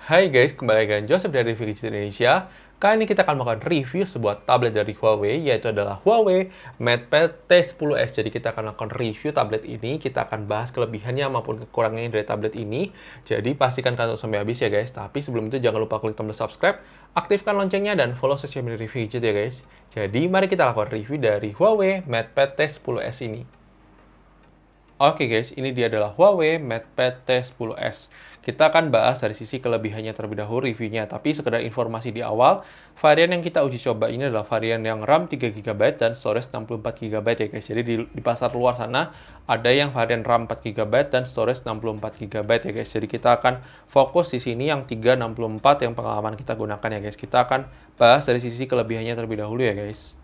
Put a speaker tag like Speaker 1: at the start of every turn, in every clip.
Speaker 1: Hai guys, kembali lagi dengan Joseph dari Review Gadget Indonesia. Kali ini kita akan melakukan review sebuah tablet dari Huawei, yaitu adalah Huawei MatePad T10s. Jadi kita akan melakukan review tablet ini, kita akan bahas kelebihannya maupun kekurangannya dari tablet ini. Jadi pastikan kalian sampai habis ya guys. Tapi sebelum itu jangan lupa klik tombol subscribe, aktifkan loncengnya, dan follow sosial media Review Gadget ya guys. Jadi mari kita lakukan review dari Huawei MatePad T10s ini. Oke guys, ini dia adalah Huawei MatePad T10s. Kita akan bahas dari sisi kelebihannya terlebih dahulu reviewnya, tapi sekedar informasi di awal, varian yang kita uji coba ini adalah varian yang RAM 3GB dan storage 64GB ya guys. Jadi di pasar luar sana ada yang varian RAM 4GB dan storage 64GB ya guys. Jadi kita akan fokus di sini yang 364 yang pengalaman kita gunakan ya guys. Kita akan bahas dari sisi kelebihannya terlebih dahulu ya guys.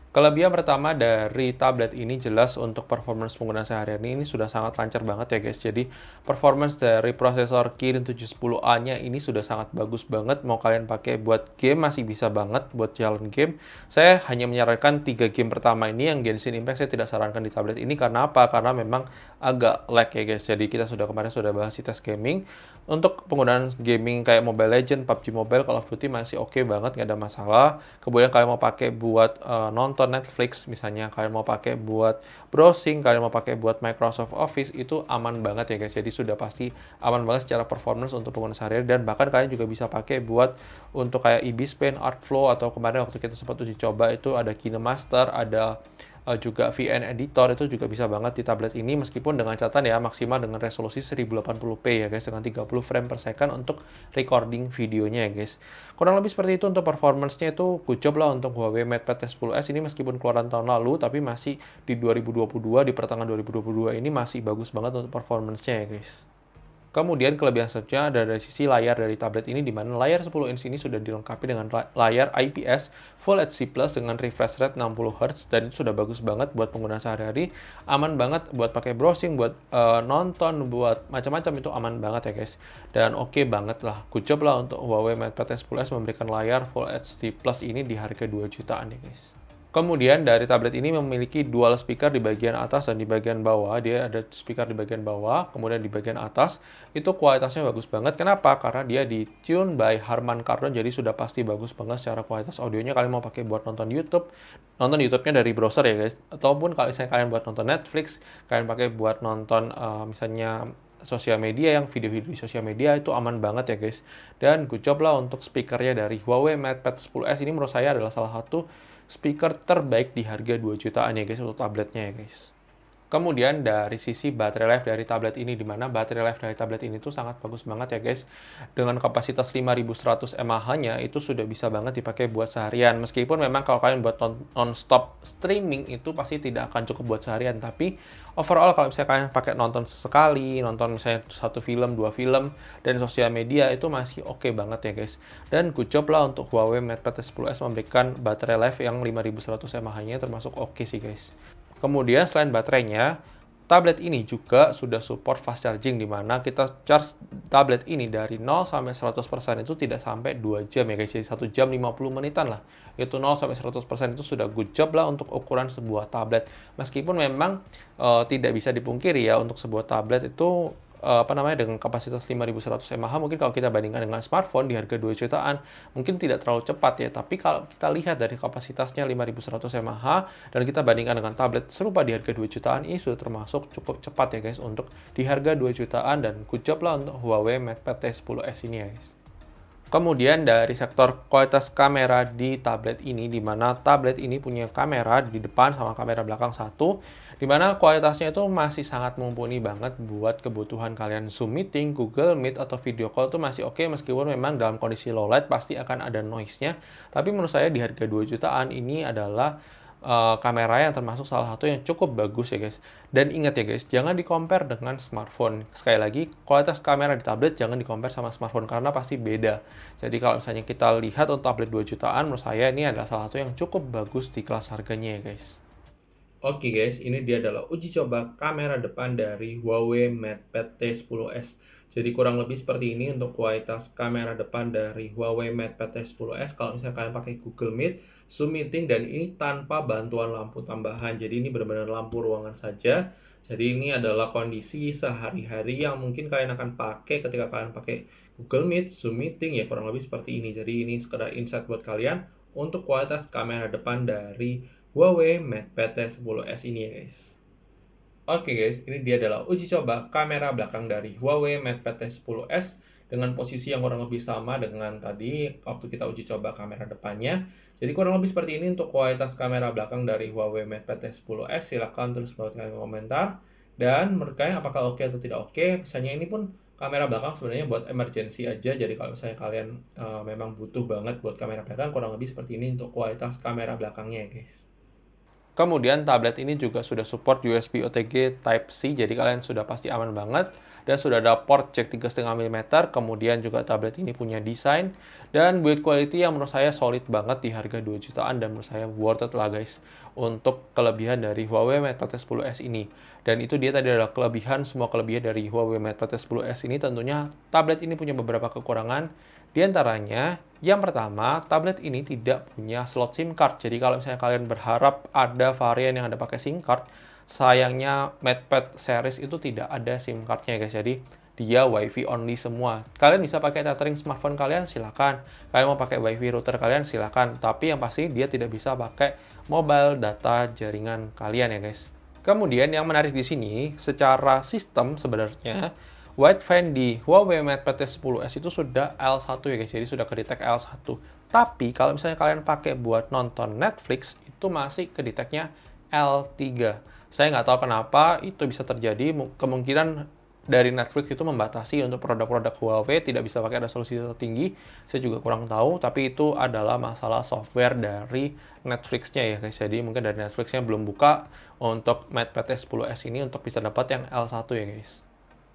Speaker 1: Kelebihan pertama dari tablet ini jelas untuk performance penggunaan sehari-hari ini sudah sangat lancar banget ya guys. Jadi performance dari prosesor Kirin 710A-nya ini sudah sangat bagus banget. Mau kalian pakai buat game masih bisa banget buat jalan game. Saya hanya menyarankan 3 game pertama ini yang Genshin Impact saya tidak sarankan di tablet ini. Karena apa? Karena memang agak lag ya guys. Jadi kita kemarin sudah bahas di tes gaming. Untuk penggunaan gaming kayak Mobile Legends, PUBG Mobile, Call of Duty masih oke banget, nggak ada masalah. Kemudian kalian mau pakai buat nonton Netflix, misalnya kalian mau pakai buat browsing, kalian mau pakai buat Microsoft Office, itu aman banget ya guys. Jadi sudah pasti aman banget secara performance untuk pengguna sehari-hari, dan bahkan kalian juga bisa pakai buat untuk kayak EBSPAN, Artflow, atau kemarin waktu kita sempat uji coba itu ada KineMaster, ada juga VN Editor, itu juga bisa banget di tablet ini, meskipun dengan catatan ya maksimal dengan resolusi 1080p ya guys, dengan 30 frame per second untuk recording videonya ya guys. Kurang lebih seperti itu untuk performance-nya, itu good job lah untuk Huawei MatePad T10s ini, meskipun keluaran tahun lalu tapi masih di 2022, di pertengahan 2022 ini masih bagus banget untuk performance-nya ya guys. Kemudian kelebihan selanjutnya ada dari sisi layar dari tablet ini, di mana layar 10 inch ini sudah dilengkapi dengan layar IPS Full HD Plus dengan refresh rate 60Hz, dan itu sudah bagus banget buat penggunaan sehari-hari, aman banget buat pakai browsing, buat nonton, buat macam-macam, itu aman banget ya guys. Dan oke banget lah, good job lah untuk Huawei MatePad T10s memberikan layar Full HD Plus ini di harga 2 jutaan ya guys. Kemudian dari tablet ini memiliki dual speaker di bagian atas dan di bagian bawah. Dia ada speaker di bagian bawah, kemudian di bagian atas itu kualitasnya bagus banget. Kenapa? Karena dia di tune by Harman Kardon, jadi sudah pasti bagus banget secara kualitas audionya. Kalian mau pakai buat nonton YouTube-nya dari browser ya guys. Ataupun kalau misalnya kalian buat nonton Netflix, kalian pakai buat nonton misalnya sosial media, yang video-video di sosial media, itu aman banget ya guys. Dan good job lah untuk speakernya dari Huawei MatePad 10s ini, menurut saya adalah salah satu speaker terbaik di harga 2 jutaan ya guys untuk tabletnya ya guys. Kemudian dari sisi baterai life dari tablet ini, di mana baterai life dari tablet ini tuh sangat bagus banget ya guys. Dengan kapasitas 5100 mAh-nya itu sudah bisa banget dipakai buat seharian. Meskipun memang kalau kalian buat non-stop streaming itu pasti tidak akan cukup buat seharian, tapi overall kalau misalnya kalian pakai nonton sekali, nonton misalnya 1 film, 2 film, dan sosial media, itu masih oke banget ya guys. Dan good job lah untuk Huawei MatePad T10s memberikan baterai life yang 5100 mAh-nya termasuk oke sih guys. Kemudian selain baterainya, tablet ini juga sudah support fast charging, di mana kita charge tablet ini dari 0 sampai 100% itu tidak sampai 2 jam ya guys. Jadi 1 jam 50 menitan lah. Itu 0 sampai 100% itu sudah good job lah untuk ukuran sebuah tablet. Meskipun memang tidak bisa dipungkiri ya, untuk sebuah tablet itu dengan kapasitas 5100 mAh, mungkin kalau kita bandingkan dengan smartphone di harga 2 jutaan mungkin tidak terlalu cepat ya, tapi kalau kita lihat dari kapasitasnya 5100 mAh dan kita bandingkan dengan tablet serupa di harga 2 jutaan, ini sudah termasuk cukup cepat ya guys untuk di harga 2 jutaan, dan good job lah untuk Huawei MatePad T10s ini ya guys. Kemudian dari sektor kualitas kamera di tablet ini, di mana tablet ini punya kamera di depan sama kamera belakang satu, di mana kualitasnya itu masih sangat mumpuni banget buat kebutuhan kalian Zoom meeting, Google Meet, atau video call itu masih oke, meskipun memang dalam kondisi low light pasti akan ada noise-nya. Tapi menurut saya di harga 2 jutaan ini adalah kamera yang termasuk salah satu yang cukup bagus ya guys. Dan ingat ya guys, jangan di-compare dengan smartphone. Sekali lagi, kualitas kamera di tablet jangan di-compare sama smartphone karena pasti beda. Jadi kalau misalnya kita lihat untuk tablet 2 jutaan, menurut saya ini adalah salah satu yang cukup bagus di kelas harganya ya guys. Oke guys, ini dia adalah uji coba kamera depan dari Huawei MatePad T10s. Jadi kurang lebih seperti ini untuk kualitas kamera depan dari Huawei MatePad T10s. Kalau misalnya kalian pakai Google Meet, Zoom Meeting, dan ini tanpa bantuan lampu tambahan. Jadi ini benar-benar lampu ruangan saja. Jadi ini adalah kondisi sehari-hari yang mungkin kalian akan pakai ketika kalian pakai Google Meet, Zoom Meeting, ya kurang lebih seperti ini. Jadi ini sekedar insight buat kalian untuk kualitas kamera depan dari Huawei MatePad T10s ini ya guys. Oke guys, ini dia adalah uji coba kamera belakang dari Huawei MatePad T10s dengan posisi yang kurang lebih sama dengan tadi waktu kita uji coba kamera depannya. Jadi kurang lebih seperti ini untuk kualitas kamera belakang dari Huawei MatePad T10s. Silahkan tulis berikan komentar. Dan menurut kalian apakah oke atau tidak oke? Misalnya ini pun kamera belakang sebenarnya buat emergency aja. Jadi kalau misalnya kalian memang butuh banget buat kamera belakang, kurang lebih seperti ini untuk kualitas kamera belakangnya ya guys. Kemudian tablet ini juga sudah support USB OTG Type-C, jadi kalian sudah pasti aman banget. Dan sudah ada port jack 3,5 mm, kemudian juga tablet ini punya desain dan build quality yang menurut saya solid banget di harga 2 jutaan dan menurut saya worth it lah guys untuk kelebihan dari Huawei MatePad T10s ini. Dan itu dia tadi adalah kelebihan, semua kelebihan dari Huawei MatePad T10s ini. Tentunya tablet ini punya beberapa kekurangan. Di antaranya, yang pertama, tablet ini tidak punya slot SIM card. Jadi kalau misalnya kalian berharap ada varian yang ada pakai SIM card, sayangnya MatePad series itu tidak ada SIM card-nya guys. Jadi dia WiFi only semua. Kalian bisa pakai tethering smartphone kalian, silakan. Kalian mau pakai WiFi router kalian, silakan. Tapi yang pasti dia tidak bisa pakai mobile data jaringan kalian ya guys. Kemudian yang menarik di sini, secara sistem sebenarnya wideband di Huawei MatePad T10s itu sudah L1 ya guys, jadi sudah kedetek L1. Tapi kalau misalnya kalian pakai buat nonton Netflix, itu masih kedeteknya L3. Saya nggak tahu kenapa itu bisa terjadi, kemungkinan dari Netflix itu membatasi untuk produk-produk Huawei tidak bisa pakai resolusi tertinggi. Saya juga kurang tahu, tapi itu adalah masalah software dari Netflix-nya ya guys. Jadi mungkin dari Netflix-nya belum buka untuk MatePad T10s ini untuk bisa dapat yang L1 ya guys.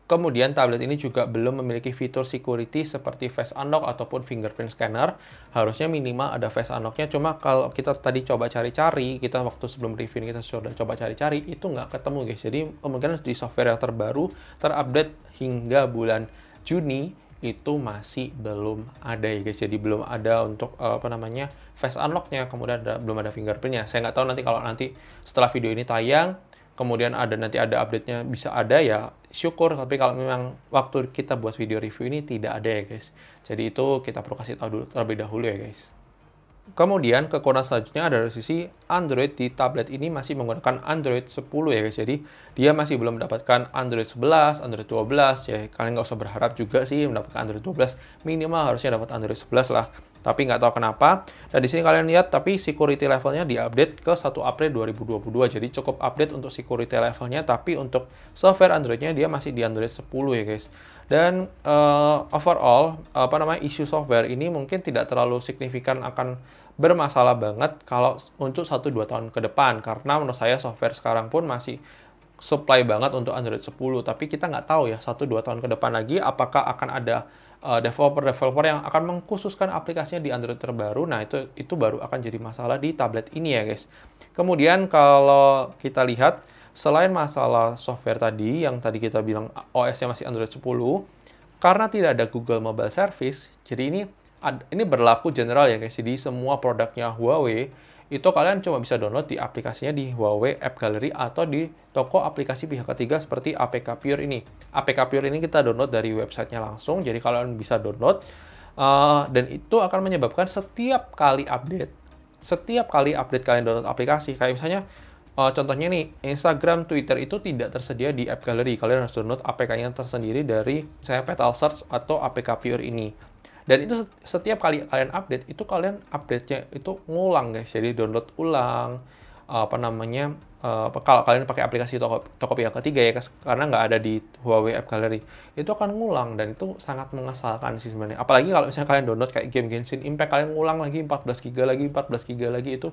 Speaker 1: Kemudian tablet ini juga belum memiliki fitur security seperti face unlock ataupun fingerprint scanner. Harusnya minimal ada face unlock-nya, cuma kalau kita tadi coba cari-cari, kita waktu sebelum review ini kita sudah coba cari-cari, itu nggak ketemu guys. Jadi kemungkinan di software yang terbaru, terupdate hingga bulan Juni, itu masih belum ada ya guys. Jadi belum ada untuk face unlock-nya, kemudian belum ada fingerprint-nya. Saya nggak tahu nanti kalau nanti setelah video ini tayang, kemudian nanti ada update-nya, bisa ada ya syukur, tapi kalau memang waktu kita buat video review ini tidak ada ya guys. Jadi itu kita perlu kasih tahu dulu terlebih dahulu ya guys. Kemudian kekurangan selanjutnya ada dari sisi Android. Di tablet ini masih menggunakan Android 10 ya guys. Jadi dia masih belum mendapatkan Android 11, Android 12 ya. Kalian nggak usah berharap juga sih mendapatkan Android 12. Minimal harusnya dapat Android 11 lah. Tapi nggak tahu kenapa. Dan di sini kalian lihat, tapi security levelnya diupdate ke 1 April 2022. Jadi cukup update untuk security levelnya, tapi untuk software Android-nya dia masih di Android 10 ya guys. Dan overall, isu software ini mungkin tidak terlalu signifikan akan bermasalah banget kalau untuk 1-2 tahun ke depan. Karena menurut saya software sekarang pun masih supply banget untuk Android 10. Tapi kita nggak tahu ya 1-2 tahun ke depan lagi apakah akan ada developer-developer yang akan mengkhususkan aplikasinya di Android terbaru. Nah, itu baru akan jadi masalah di tablet ini ya guys. Kemudian kalau kita lihat, selain masalah software tadi, yang tadi kita bilang OS-nya masih Android 10, karena tidak ada Google Mobile Service, jadi ini berlaku general ya guys. Jadi semua produknya Huawei, itu kalian cuma bisa download di aplikasinya di Huawei App Gallery atau di toko aplikasi pihak ketiga seperti APK Pure ini. APK Pure ini kita download dari websitenya langsung, jadi kalian bisa download. Dan itu akan menyebabkan setiap kali update kalian download aplikasi, kayak misalnya contohnya nih, Instagram, Twitter itu tidak tersedia di App Gallery. Kalian harus download APK-nya tersendiri dari misalnya Petal Search atau APK Pure ini. Dan itu setiap kali kalian update, itu kalian update-nya itu ngulang guys. Jadi download ulang, kalau kalian pakai aplikasi toko pihak ketiga ya, karena nggak ada di Huawei App Gallery, itu akan ngulang dan itu sangat mengesalkan sih sebenarnya. Apalagi kalau misalnya kalian download kayak game Genshin Impact, kalian ngulang lagi 14 GB lagi, itu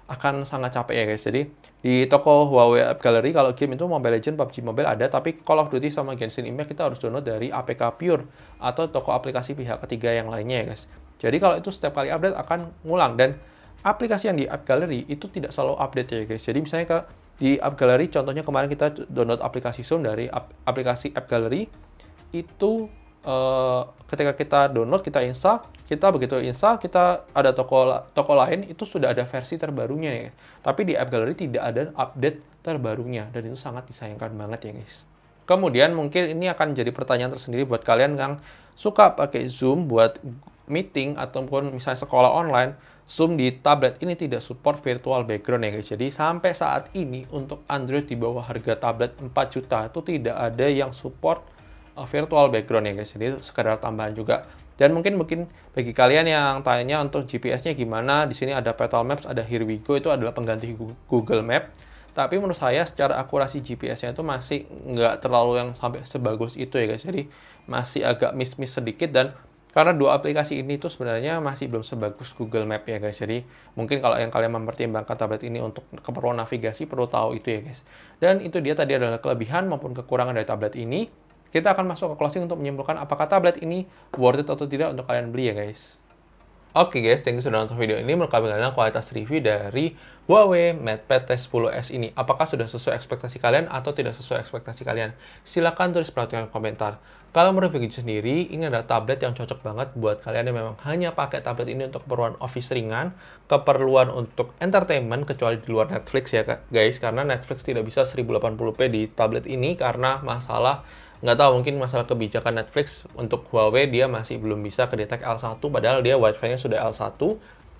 Speaker 1: akan sangat capek ya guys. Jadi di toko Huawei App Gallery kalau game itu Mobile Legends, PUBG Mobile ada, tapi Call of Duty sama Genshin Impact kita harus download dari APK Pure atau toko aplikasi pihak ketiga yang lainnya ya guys. Jadi kalau itu setiap kali update akan ngulang, dan aplikasi yang di App Gallery itu tidak selalu update ya guys. Jadi misalnya di App Gallery, contohnya kemarin kita download aplikasi Zoom dari aplikasi App Gallery, itu ketika kita download, kita install, kita begitu install, kita ada toko lain, itu sudah ada versi terbarunya ya. Tapi di App Gallery tidak ada update terbarunya, dan itu sangat disayangkan banget ya guys. Kemudian mungkin ini akan jadi pertanyaan tersendiri buat kalian yang suka pakai Zoom buat meeting ataupun misalnya sekolah online. Zoom di tablet ini tidak support virtual background ya guys. Jadi sampai saat ini untuk Android di bawah harga tablet 4 juta itu tidak ada yang support virtual background ya guys. Jadi sekedar tambahan juga. Dan mungkin bagi kalian yang tanya untuk GPS-nya gimana, di sini ada Petal Maps, ada Here We Go, itu adalah pengganti Google Map. Tapi menurut saya secara akurasi GPS-nya itu masih nggak terlalu yang sampai sebagus itu ya guys. Jadi masih agak miss sedikit, dan karena dua aplikasi ini tuh sebenarnya masih belum sebagus Google Map ya guys. Jadi mungkin kalau yang kalian mempertimbangkan tablet ini untuk keperluan navigasi, perlu tahu itu ya guys. Dan itu dia tadi adalah kelebihan maupun kekurangan dari tablet ini. Kita akan masuk ke closing untuk menyimpulkan apakah tablet ini worth it atau tidak untuk kalian beli ya guys. Oke guys, thank you sudah nonton video ini. Menurut kalian kualitas review dari Huawei MatePad T10s ini, apakah sudah sesuai ekspektasi kalian atau tidak sesuai ekspektasi kalian? Silahkan tulis perhatian komentar. Kalau menurut video sendiri, ini adalah tablet yang cocok banget buat kalian yang memang hanya pakai tablet ini untuk keperluan office ringan, keperluan untuk entertainment, kecuali di luar Netflix ya guys, karena Netflix tidak bisa 1080p di tablet ini karena masalah, nggak tahu, mungkin masalah kebijakan Netflix untuk Huawei, dia masih belum bisa kedetek L1, padahal dia Wi-Fi-nya sudah L1.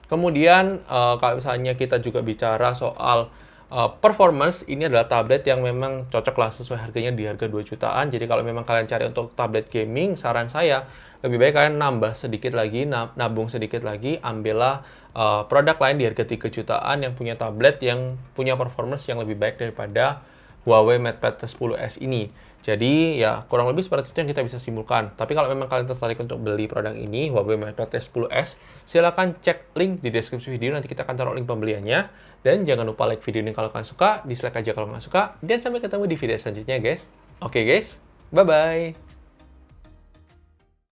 Speaker 1: Kemudian kalau misalnya kita juga bicara soal performance, ini adalah tablet yang memang cocok lah sesuai harganya di harga 2 jutaan. Jadi kalau memang kalian cari untuk tablet gaming, saran saya lebih baik kalian nambah sedikit lagi, nabung sedikit lagi, ambillah produk lain di harga 3 jutaan yang punya tablet yang punya performance yang lebih baik daripada Huawei MatePad T10s ini. Jadi ya kurang lebih seperti itu yang kita bisa simpulkan. Tapi kalau memang kalian tertarik untuk beli produk ini, Huawei MatePad T10s, silahkan cek link di deskripsi video, nanti kita akan taruh link pembeliannya. Dan jangan lupa like video ini kalau kalian suka, dislike aja kalau nggak suka, dan sampai ketemu di video selanjutnya guys. Oke guys, bye-bye!